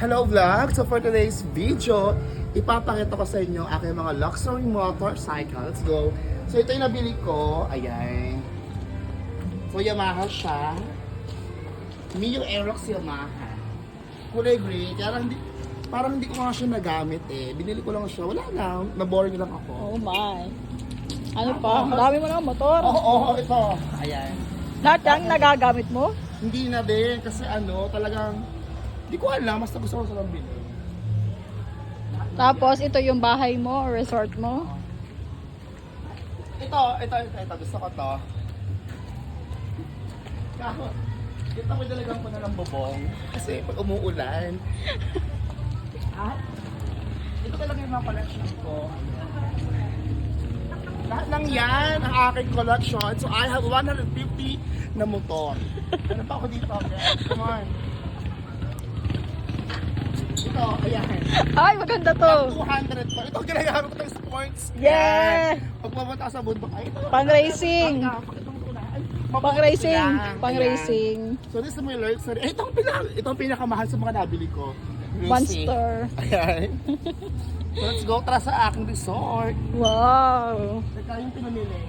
Hello vlog! So for today's video, ipapakita ko sa inyo aking mga luxury motorcycle. Let's go! So ito yung nabili ko. Ayan. So Yamaha siya. Mio Aerox Yamaha. Kulay gray. Kaya parang hindi ko nga siya nagamit eh. Binili ko lang siya. Wala lang. Naboring lang ako. Oh my. Ano pa? Dami mo ng motor. Oo, ito. Ayan. Lahat yan nagagamit mo? Hindi na din. Kasi talagang hindi ko alam. Basta gusto ko sa lang bilhin. Tapos ito yung bahay mo or resort mo? Ito. Gusto ko to. Ito ko dalagang ko na ng bubong. Kasi pag umuulan. Ito talaga yung mga collection ko. Lahat lang yan ang aking collection. So I have 150 na motor. Ano pa ako dito? Come on. Ito, ayan. Ay, maganda to. 200 pa. Ito ginagamit ko ng sports. Yeah! Pag pumunta sa bundok, ay ito. Pang racing. Pang racing. Ayan. Pang racing. So this is my luxury. Itong pinakamahal sa mga nabili ko. Monster. Ayan. So let's go. Tara sa aking resort. Wow. Teka, yung pinamili.